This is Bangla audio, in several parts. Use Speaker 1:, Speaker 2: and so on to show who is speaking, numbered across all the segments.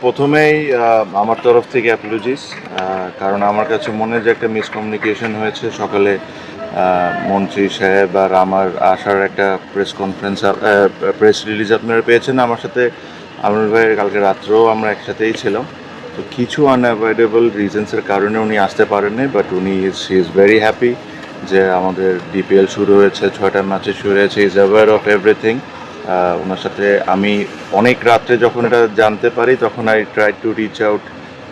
Speaker 1: প্রথমেই আমার তরফ থেকে অ্যাপোলজিস, কারণ আমার কাছে মনে হয় যে একটা মিসকমিউনিকেশন হয়েছে সকালে। মন্ত্রী সাহেব আর আমার আসার একটা প্রেস রিলিজ আপনারা পেয়েছেন আমার সাথে। আমার ভাই কালকে রাত্রেও আমরা একসাথেই ছিলাম। তো কিছু আনঅ্যাভয়েডেবল রিজনসের কারণে উনি আসতে পারেননি, but she is very happy যে আমাদের ডিপিএল শুরু হয়েছে, 6টা ম্যাচে শুরু হয়েছে। Is aware of everything. ওনার সাথে আমি অনেক রাত্রে যখন এটা জানতে পারি তখন I try to reach out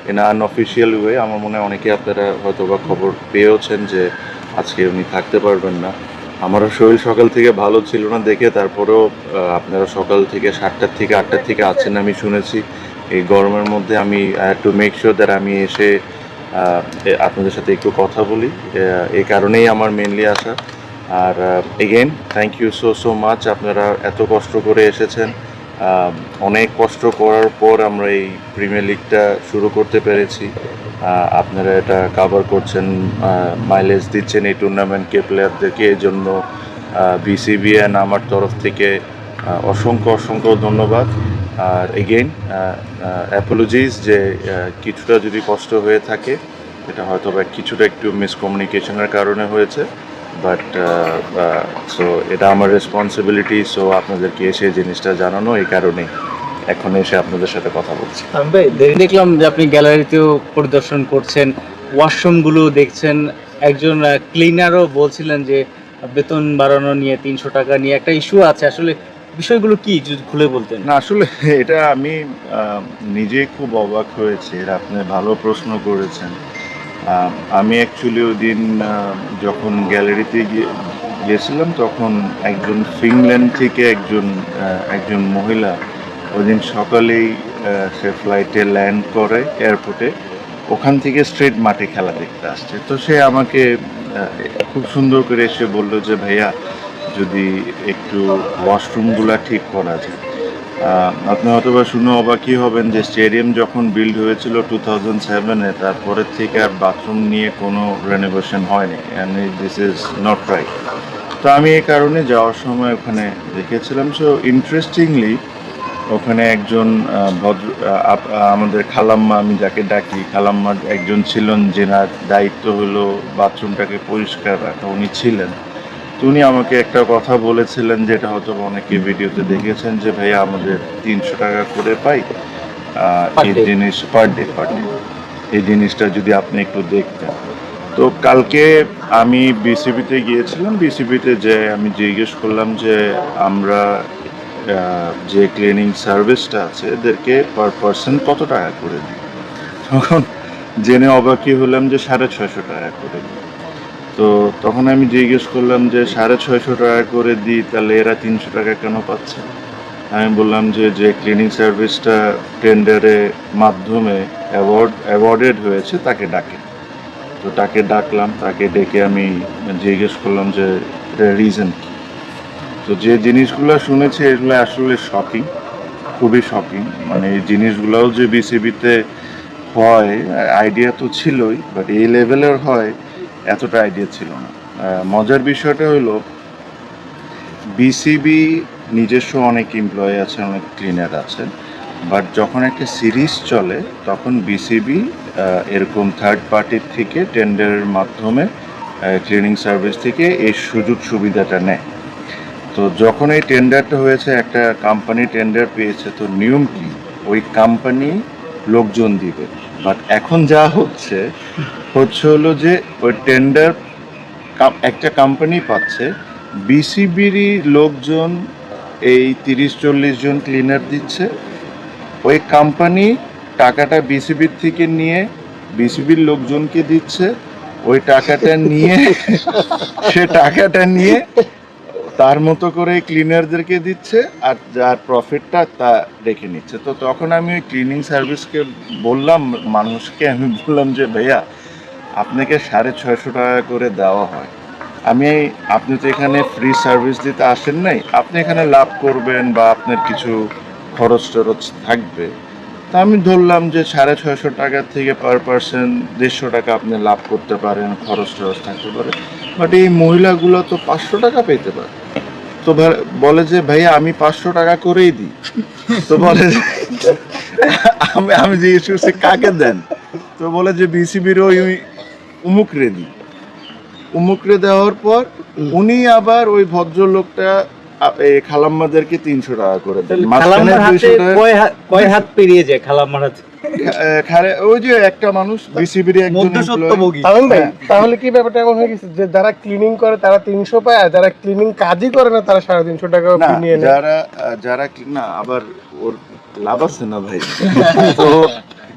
Speaker 1: in unofficial way. আমার মনে হয় অনেকে আপনারা হয়তো বা খবর পেয়েওছেন যে আজকে উনি থাকতে পারবেন না। আমারও শরীর সকাল থেকে ভালো ছিল না দেখে, তারপরেও আপনারা সকাল থেকে 7টার থেকে 8টার থেকে আছেন আমি শুনেছি। এই গরমের মধ্যে আমি টু মেক শিওর দ্যাট আমি এসে আপনাদের সাথে একটু কথা বলি, এই কারণেই আমার মেনলি আসা। আর again thank you so much, আপনারা এত কষ্ট করে এসেছেন। অনেক কষ্ট করার পর আমরা এই প্রিমিয়ার লিগটা শুরু করতে পেরেছি। আপনারা এটা কাভার করছেন, মাইলেজ দিচ্ছেন এই টুর্নামেন্টকে, প্লেয়ারদেরকে। এই জন্য বিসিবি অ্যান্ড আমার তরফ থেকে অসংখ্য ধন্যবাদ। আর এগেইন অ্যাপোলজিস যে কিছুটা যদি কষ্ট হয়ে থাকে, এটা হয়তো বা কিছুটা একটু মিসকমিউনিকেশনের কারণে হয়েছে, বাট সো এটা আমার রেসপন্সিবিলিটি। সো আপনাদেরকে এসে জিনিসটা জানানো, এই কারণেই এখন এসে আপনাদের সাথে কথা বলছি।
Speaker 2: ভাই দেখলাম যে আপনি গ্যালারিতেও পরিদর্শন করছেন, ওয়াশরুমগুলো দেখছেন। একজন ক্লিনারও বলছিলেন যে বেতন বাড়ানো নিয়ে 300 টাকা নিয়ে একটা ইস্যু আছে। আসলে বিষয়গুলো কি যদি খুলে বলতেন?
Speaker 1: না, আসলে এটা আমি নিজেই খুব অবাক হয়েছি। এটা আপনি ভালো প্রশ্ন করেছেন। আমি অ্যাকচুয়ালি ওই দিন যখন গ্যালারিতে গিয়েছিলাম তখন একজন ফিনল্যান্ড থেকে একজন মহিলা ওই দিন সকালেই সে ফ্লাইটে ল্যান্ড করে এয়ারপোর্টে, ওখান থেকে স্ট্রেট মাঠে খেলা দেখতে আসছে। তো সে আমাকে খুব সুন্দর করে এসে বললো যে ভাইয়া যদি একটু ওয়াশরুমগুলো ঠিক করা যায়। আপনি হয়তো বা শুনে অবাকই হবেন যে স্টেডিয়াম যখন বিল্ড হয়েছিল 2007-এ, তারপরের থেকে আর বাথরুম নিয়ে কোনো রেনোভেশন হয়নি, and this is not right. তো আমি এই কারণে যাওয়ার সময় ওখানে দেখেছিলাম। সো ইন্টারেস্টিংলি ওখানে একজন আমাদের খালাম্মা, আমি যাকে ডাকি খালাম্মার একজন ছিলেন, যেনার দায়িত্ব হলো বাথরুমটাকে পরিষ্কার রাখা, উনি ছিলেন। তো উনি আমাকে একটা কথা বলেছিলেন, যেটা হয়তো অনেকে ভিডিওতে দেখেছেন, যে ভাইয়া আমাদের 300 টাকা করে পাই এই জিনিস পার ডে। এই জিনিসটা যদি আপনি একটু দেখতেন। তো কালকে আমি বিসিবিতে গিয়েছিলাম, বিসিবিতে যে আমি জিজ্ঞেস করলাম যে আমরা যে ক্লিনিং সার্ভিসটা আছে এদেরকে পার পার্সন কত টাকা করে দিই। তখন জেনে অবাকই হলাম যে 650 টাকা করে দিই। তো তখন আমি জিজ্ঞেস করলাম যে 650 টাকা করে দিই, তাহলে এরা 300 টাকা কেন পাচ্ছে? আমি বললাম যে ক্লিনিং সার্ভিসটা টেন্ডারের মাধ্যমে অ্যাওয়ার্ডেড হয়েছে তাকে ডাকে। তো তাকে ডাকলাম, তাকে ডেকে আমি জিজ্ঞেস করলাম যে রিজন কী। তো যে জিনিসগুলো শুনেছি এগুলো আসলে শকিং, খুবই শকিং। মানে এই জিনিসগুলোও যে বিসিবিতে হয় আইডিয়া তো ছিলই, বাট এই লেভেলের হয় এতটা আইডিয়া ছিল না। মজার বিষয়টা হলো বিসিবি নিজস্ব অনেক এমপ্লয়ি আছে, অনেক ক্লিনার আছে, বাট যখন একটা সিরিজ চলে তখন বিসিবি এরকম থার্ড পার্টির থেকে টেন্ডারের মাধ্যমে ক্লিনিং সার্ভিস থেকে এই সুযোগ সুবিধাটা নেয়। তো যখন এই টেন্ডারটা হয়েছে, একটা কোম্পানি টেন্ডার পেয়েছে, তো নিয়ম কি ওই কোম্পানি লোকজন দিবে। বাট এখন যা হচ্ছে হলো যে ওই টেন্ডার একটা কোম্পানি পাচ্ছে, বিসিবিরই লোকজন এই 30-40 জন ক্লিনার দিচ্ছে। ওই কোম্পানি টাকাটা বিসিবির থেকে নিয়ে বিসিবির লোকজনকে দিচ্ছে। ওই টাকাটা নিয়ে সে টাকাটা নিয়ে তার মতো করে ক্লিনারদেরকে দিচ্ছে, আর যার প্রফিটটা তা রেখে নিচ্ছে। তো তখন আমি ওই ক্লিনিং সার্ভিসকে বললাম, মানুষকে আমি বললাম যে ভাইয়া আপনাকে 650 টাকা করে দেওয়া হয়, আপনি তো এখানে ফ্রি সার্ভিস দিতে আসেন নাই, আপনি এখানে লাভ করবেন বা আপনার কিছু খরচ টরচ থাকবে। তা আমি ধরলাম যে 650 টাকার থেকে পার পার্সন 150 টাকা আপনি লাভ করতে পারেন, খরচ টরচ থাকতে পারে। বাট এই মহিলাগুলো তো 500 টাকা পেতে পারে। তো বলে যে ভাইয়া আমি 500 টাকা করেই দিই। তো বলে আমি জিজ্ঞেস করছি কাকে দেন, তো বলে যে বিসিবির ওই উমুকরে দিই। উমুকরে দেওয়ার পর উনি আবার ওই ভদ্রলোকটা এই খালাম্মাদেরকে 300 টাকা করে দেন। মাঝখানে
Speaker 2: খালাম্মার হাতে
Speaker 1: 200 টাকা
Speaker 2: কয় হাত পেরিয়ে যায় খালাম্মার হাতে?
Speaker 1: ওই যে একটা মানুষ বিসিবির একজন employee।
Speaker 3: তামিম ভাই,
Speaker 1: হ্যাঁ।
Speaker 3: তাহলে কি ব্যাপারটা এমন হয়ে গেছে যে যারা ক্লিনিং করে তারা 300 পায়, আর যারা ক্লিনিং কাজই করে না তারা 350 টাকা
Speaker 1: না,
Speaker 3: নিয়ে নেয়?
Speaker 1: যারা না, আবার ওর লাভ আছে না ভাই। তো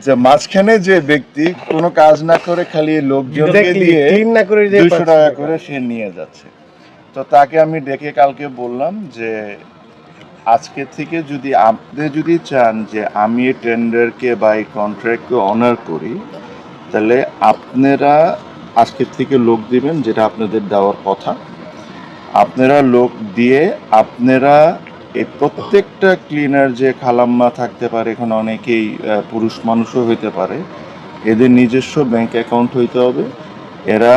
Speaker 1: যে মাঝখানে যে ব্যক্তি কোনো কাজ না করে খালি এই লোকজনকে দিয়ে
Speaker 3: ক্লিন না করে যে
Speaker 1: 200 টাকা করে সে নিয়ে যাচ্ছে। তো তাকে আমি ডেকে কালকে বললাম যে আজকে থেকে আপনি যদি চান যে আমি এই টেন্ডারকে বা এই কন্ট্রাক্টকে অনার করি, তাহলে আপনারা আজকের থেকে লোক দিবেন, যেটা আপনাদের দেওয়ার কথা। আপনারা লোক দিয়ে আপনারা এই প্রত্যেকটা ক্লিনার যে খালাম্মা থাকতে পারে, এখানে অনেকেই পুরুষ মানুষও হইতে পারে, এদের নিজস্ব ব্যাংক অ্যাকাউন্ট হইতে হবে। এরা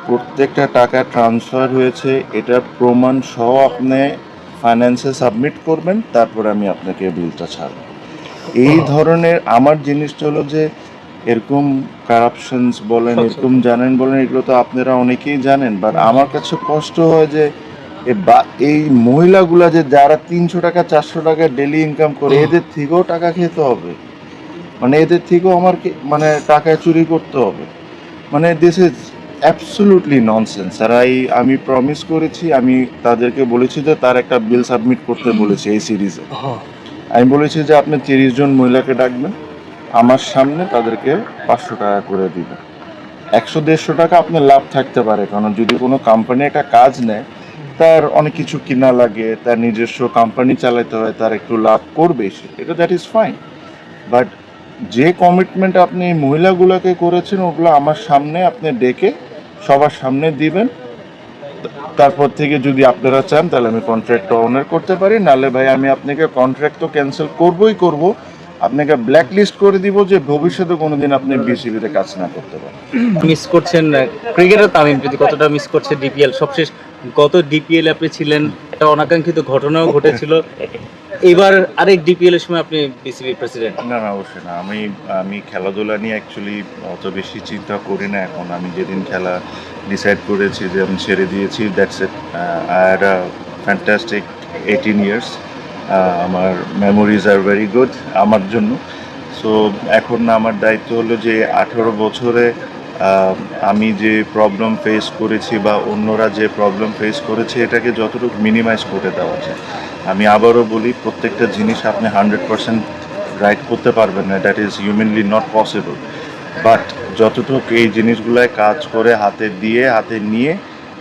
Speaker 1: প্রত্যেকটা টাকা ট্রান্সফার হয়েছে এটার প্রমাণ সহ আপনি ফাইন্যান্সে সাবমিট করবেন, তারপর আমি আপনাকে বিলটা ছাড়ব। এই ধরনের আমার জিনিসটা হলো যে এরকম কারাপশনস বলেন, এরকম জানেন বলেন, এগুলো তো আপনারা অনেকেই জানেন, বাট আমার কাছে কষ্ট হয় যে এই মহিলাগুলা যে যারা 300 টাকা 400 টাকা ডেলি ইনকাম করে, এদের থেকেও টাকা খেতে হবে, মানে এদের থেকেও মানে টাকা চুরি করতে হবে, মানে দিস ইজ অ্যাবসলিউটলি ননসেন্স। আর আমি প্রমিস করেছি, আমি তাদেরকে বলেছি যে তার একটা বিল সাবমিট করতে বলেছি এই সিরিজে। আমি বলেছি যে আপনি 30 জন মহিলাকে ডাকবেন, আমার সামনে তাদেরকে 500 টাকা করে দিবেন। 100-150 টাকা আপনার লাভ থাকতে পারে, কারণ যদি কোনো কোম্পানি একটা কাজ নেয় তার অনেক কিছু কিনা লাগে, তার নিজস্ব কোম্পানি চালাতে হয়, তার একটু লাভ করবে সে, এটা দ্যাট ইজ ফাইন। বাট যে কমিটমেন্ট আপনি এই মহিলাগুলোকে করেছেন, ওগুলো আমার সামনে আপনি ডেকে সবার সামনে দিবেন। তারপর থেকে যদি আপনারা চান তাহলে আমি কন্ট্রাক্ট অনার করতে পারি, নাহলে ভাই আমি আপনাকে কন্ট্রাক্ট তো ক্যান্সেল করবই করব, আপনাকে ব্ল্যাক লিস্ট করে দিব যে ভবিষ্যতে কোনোদিন আপনি বিসিবিতে কাজ না করতে পারেন।
Speaker 2: মিস করছেন ক্রিকেটার তামিম যদি কতটা মিস করছে ডিপিএল? সবশেষ গত ডিপিএল আপনি ছিলেন, একটা অনাকাঙ্ক্ষিত ঘটনাও ঘটেছিল, এবার আরেক ডিপিএল এর সময় আপনি বিসিবি প্রেসিডেন্ট।
Speaker 1: না না, অবশ্যই না। আমি খেলাধুলা নিয়ে অ্যাকচুয়ালি অত বেশি চিন্তা করি না এখন। আমি যেদিন খেলা ডিসাইড করেছি যে আমি ছেড়ে দিয়েছি, that's it. I had a fantastic 18 years. আমার মেমোরিজ আর ভেরি গুড আমার জন্য। সো এখন আমার দায়িত্ব হলো যে 18 বছরে আমি যে প্রবলেম ফেস করেছি বা অন্যরা যে প্রবলেম ফেস করেছে, এটাকে যতটুকু মিনিমাইজ করে দেওয়া যায়। আমি আবারও বলি, প্রত্যেকটা জিনিস আপনি 100% রাইট করতে পারবেন না, that is humanly not possible. But যতটুকু এই জিনিসগুলায় কাজ করে হাতে নিয়ে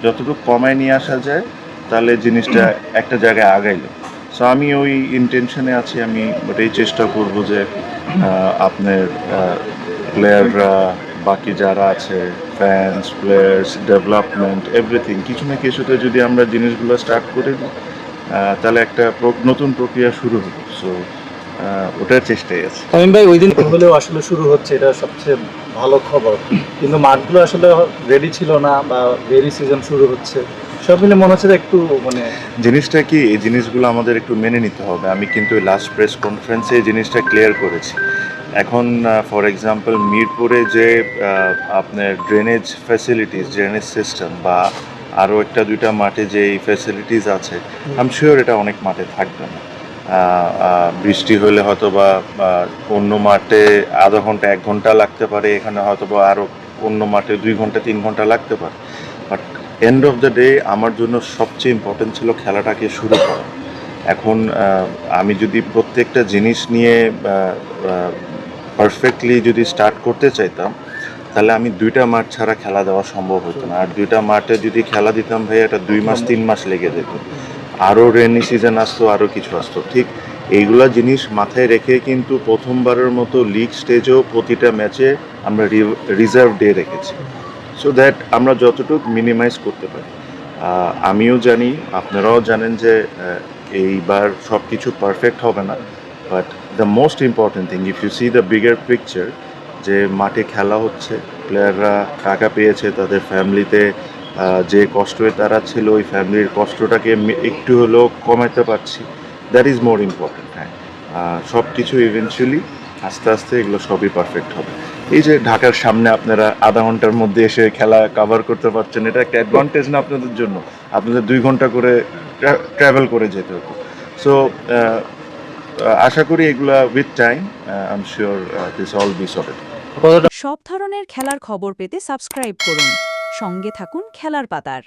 Speaker 1: যতটুকু কমায় নিয়ে আসা যায়, তাহলে জিনিসটা একটা জায়গায় আগাইলো। সো আমি ওই ইন্টেনশনে আছি। আমি ওটাই চেষ্টা করব যে আপনার প্লেয়াররা, বাকি যারা আছে, ফ্যান্স, প্লেয়ার্স, ডেভেলপমেন্ট, এভরিথিং, কিছু না কিছুতে যদি আমরা জিনিসগুলো স্টার্ট করে দিই, তাহলে একটা নতুন প্রক্রিয়া শুরু হবে। সো ওটার চেষ্টাই আছে।
Speaker 2: তামিম ভাই, ওই দিন
Speaker 4: হলেও আসলে শুরু হচ্ছে, এটা সবচেয়ে ভালো খবর। কিন্তু মাঠগুলো আসলে রেডি ছিল না, বা ভেরি সিজন শুরু হচ্ছে, সব মিলে মনে হচ্ছে যে একটু মানে
Speaker 1: জিনিসটা কি, এই জিনিসগুলো আমাদের একটু মেনে নিতে হবে। আমি কিন্তু লাস্ট প্রেস কনফারেন্সে এই জিনিসটা ক্লিয়ার করেছি। এখন ফর এক্সাম্পল মিরপুরে যে আপনার ড্রেনেজ ফ্যাসিলিটিস, ড্রেনেজ সিস্টেম বা আরও একটা দুইটা মাঠে যে এই ফ্যাসিলিটিস আছে, আমি শিওর এটা অনেক মাঠে থাকবে না। বৃষ্টি হলে হয়তো বা অন্য মাঠে আধা ঘন্টা 1 ঘন্টা লাগতে পারে, এখানে হয়তো বা আরও অন্য মাঠে 2 ঘন্টা 3 ঘন্টা লাগতে পারে। But end of the day আমার জন্য সবচেয়ে ইম্পর্টেন্ট ছিল খেলাটাকে শুরু করা। এখন আমি যদি প্রত্যেকটা জিনিস নিয়ে পারফেক্টলি যদি স্টার্ট করতে চাইতাম, তাহলে আমি 2টা মাঠ ছাড়া খেলা দেওয়া সম্ভব হতো না। আর 2টা মাঠে যদি খেলা দিতাম ভাই, এটা 2 মাস 3 মাস লেগে যেত, আরও রেনি সিজন আসতো, আরও কিছু আসতো। ঠিক এইগুলা জিনিস মাথায় রেখে কিন্তু প্রথমবারের মতো লিগ স্টেজেও প্রতিটা ম্যাচে আমরা রিজার্ভ ডে রেখেছি, সো দ্যাট আমরা যতটুকু মিনিমাইজ করতে পারি। আমিও জানি, আপনারাও জানেন যে এইবার সব কিছু পারফেক্ট হবে না, but the most important thing, if you see the bigger picture, যে মাঠে খেলা হচ্ছে, প্লেয়াররা টাকা পেয়েছে, তাদের ফ্যামিলিতে যে কষ্টে তারা ছিল, ওই ফ্যামিলির কষ্টটাকে একটু হলেও কমাতে পারছি, দ্যাট ইজ মোর ইম্পর্টেন্ট। হ্যাঁ, সব কিছু ইভেনচুয়ালি আস্তে আস্তে এগুলো সবই পারফেক্ট হবে। এই যে ঢাকার সামনে আপনারা আধা ঘন্টার মধ্যে এসে খেলা কভার করতে পারছেন, এটা একটা অ্যাডভান্টেজ না আপনাদের জন্য? আপনাদের 2 ঘন্টা করে ট্রাভেল করে যেতে হতো। সো আশা করি এগুলা with time I am sure this all be sorted.
Speaker 2: কতটা
Speaker 5: সব ধরনের খেলার খবর পেতে সাবস্ক্রাইব করুন। সঙ্গে থাকুন খেলার পাতার।